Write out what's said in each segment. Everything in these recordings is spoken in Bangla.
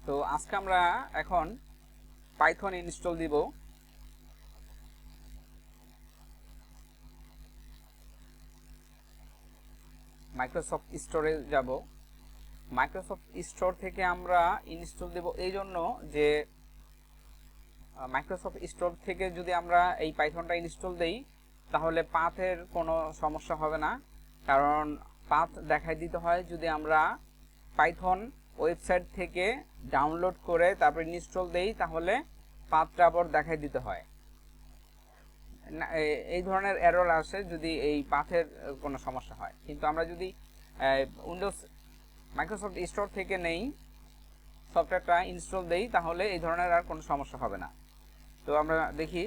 তো আজকে আমরা এখন পাইথন ইনস্টল দিব। মাইক্রোসফট স্টোরে যাব। মাইক্রোসফট স্টোর থেকে আমরা ইনস্টল দেব এই জন্য যে মাইক্রোসফট স্টোর থেকে যদি আমরা এই পাইথনটা ইনস্টল দেই তাহলে পাথের কোনো সমস্যা হবে না, কারণ পাথ দেখাই দিতে হয় যদি আমরা পাইথন ওয়েবসাইট থেকে ডাউনলোড করে তারপর ইনস্টল দেই, তাহলে পাথটা আবার দেখাই দিতে হয়। এই ধরনের এরর আসে যদি এই পাথের কোনো সমস্যা হয়। কিন্তু আমরা যদি উইন্ডোজ মাইক্রোসফট স্টোর থেকে নেই, সফটওয়্যারটা ইনস্টল দেই, তাহলে এই ধরনের আর কোনো সমস্যা হবে না। তো আমরা দেখি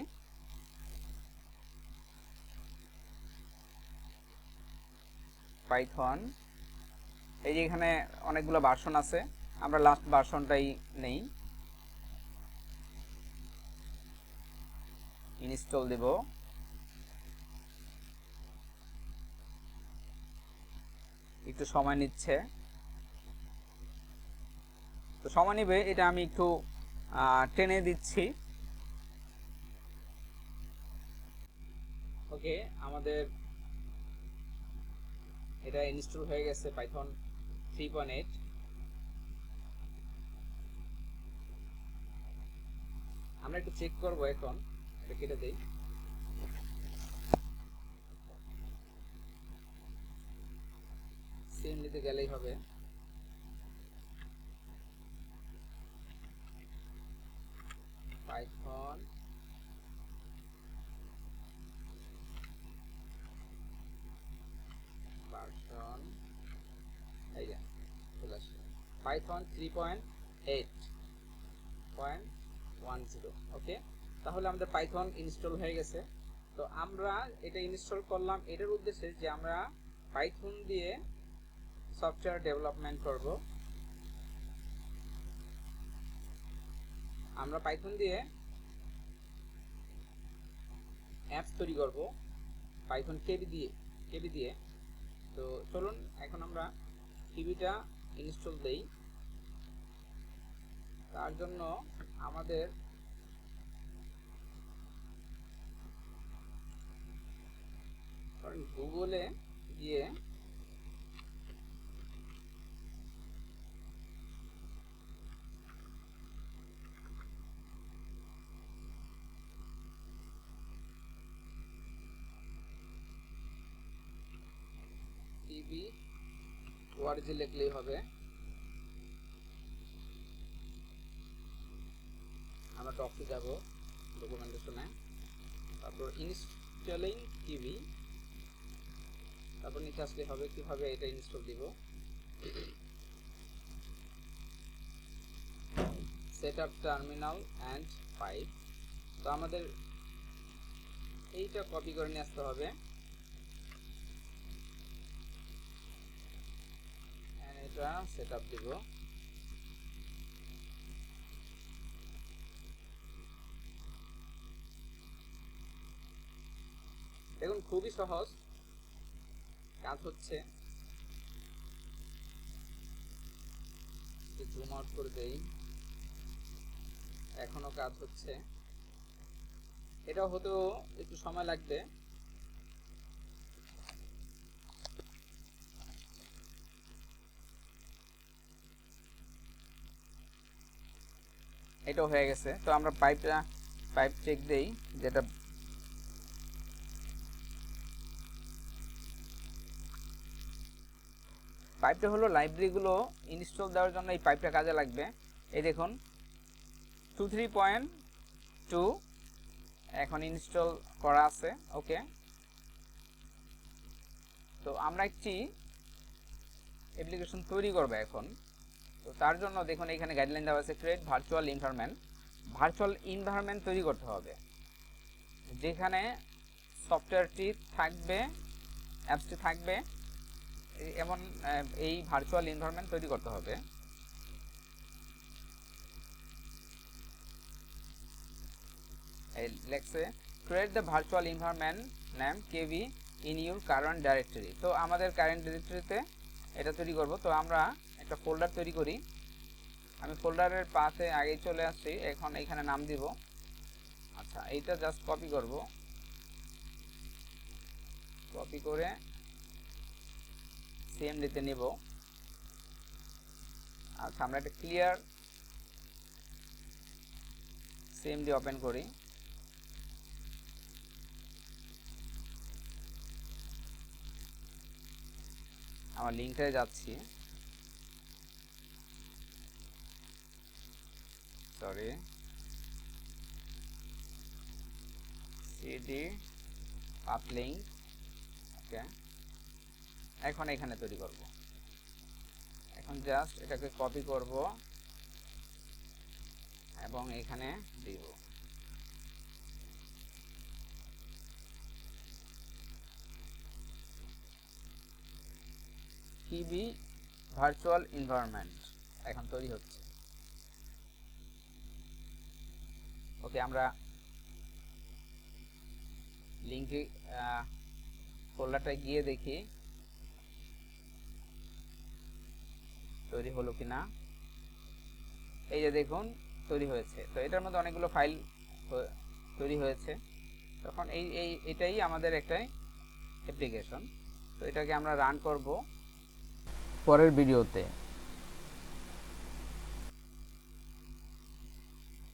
পাইথন, এই যে এখানে অনেকগুলো ভার্সন আছে, আমরা লাস্ট ভার্সনটাই নেই, ইনস্টল দেব। একটু সময় নিচ্ছে, তো সময় নেবে, এটা আমি একটু টেনে দিচ্ছি। ওকে, আমাদের এটা ইনস্টল হয়ে গেছে পাইথন 3.8। আমরা একটু চেক করব, এখন এটা কেটে দেই। সিম নিতে গেলেই হবে। পাইথন ভার্সন, এই যে চলে আসছে পাইথন 3.8.10। ওকে, তাহলে আমাদের পাইথন ইনস্টল হয়ে গেছে। তো আমরা এটা ইনস্টল করলাম এটার উদ্দেশ্যে যে আমরা পাইথন দিয়ে সফটওয়্যার ডেভেলপমেন্ট করব। আমরা পাইথন দিয়ে অ্যাপস তৈরি করব পাইথন কেবি দিয়ে। তো চলুন এখন আমরা কিভিটা ইনস্টল দেই। তার জন্য আমাদের গুগলে গিয়ে কিভি ওআরজি লিখলেই হবে। আমরা টপে যাব, ডকুমেন্টেশনে, তারপর ইনস্টলিং কিভি, তারপর নিচে আসলে হবে কিভাবে এটা ইনস্টল দিব। Set up terminal and pipe. তো আমাদের এইটা কপি করে নিয়ে আসতে হবে, এটা সেট আপ দিব। দেখুন খুবই সহজ কাজ হচ্ছে। জুম আউট করে দেই, এখনো কাজ হচ্ছে। এটা হতেও একটু সময় লাগবে। এটাও হয়ে গেছে। তো আমরা পাইপ চেক দেই, যেটা পাইপটা হলো লাইব্রেরিগুলো ইনস্টল দেওয়ার জন্য এই পাইপটা কাজে লাগবে। এই দেখুন 23.2 এখন ইনস্টল করা আছে। ওকে, তো আমরা একটি অ্যাপ্লিকেশন তৈরি করব এখন। তো তার জন্য দেখুন এখানে গাইডলাইন দেওয়া আছে, ক্রিয়েট ভার্চুয়াল এনভায়রনমেন্ট তৈরি করতে হবে, যেখানে সফটওয়্যারটি থাকবে, অ্যাপসটি থাকবে, এমন এই ভার্চুয়াল এনভায়রনমেন্ট তৈরি করতে হবে। এই লেখছে create the virtual environment name KV in your current directory. তো আমাদের কারেন্ট ডাইরেক্টরিতে এটা তৈরি করব। তো আমরা একটা ফোল্ডার তৈরি করি, আমি ফোল্ডারের পাশে আগেই চলে আসছি, এখন এখানে নাম দিব। আচ্ছা, এইটা জাস্ট কপি করব, কপি করে সিএমডিতে নিব। আচ্ছা, আমরা একটা ক্লিয়ার সিএমডি ওপেন করি। আমার লিঙ্কে যাচ্ছি, সরি, সিডি পাথ লিঙ্ক। ওকে, এখন এখানে তৈরি করব। এখন জাস্ট এটাকে কপি করব এবং এখানে দিব। কিবি ভার্চুয়াল এনভায়রনমেন্ট এখন তৈরি হচ্ছে। ওকে, আমরা লিঙ্কে ফোল্ডারটায় গিয়ে দেখি তৈরি হলো কিনা। এই যে দেখুন তৈরি হয়েছে। তো এটার মধ্যে অনেকগুলো ফাইল তৈরি হয়েছে। তখন এটাই আমাদের একটা অ্যাপ্লিকেশন। তো এটাকে আমরা রান করব পরের ভিডিওতে।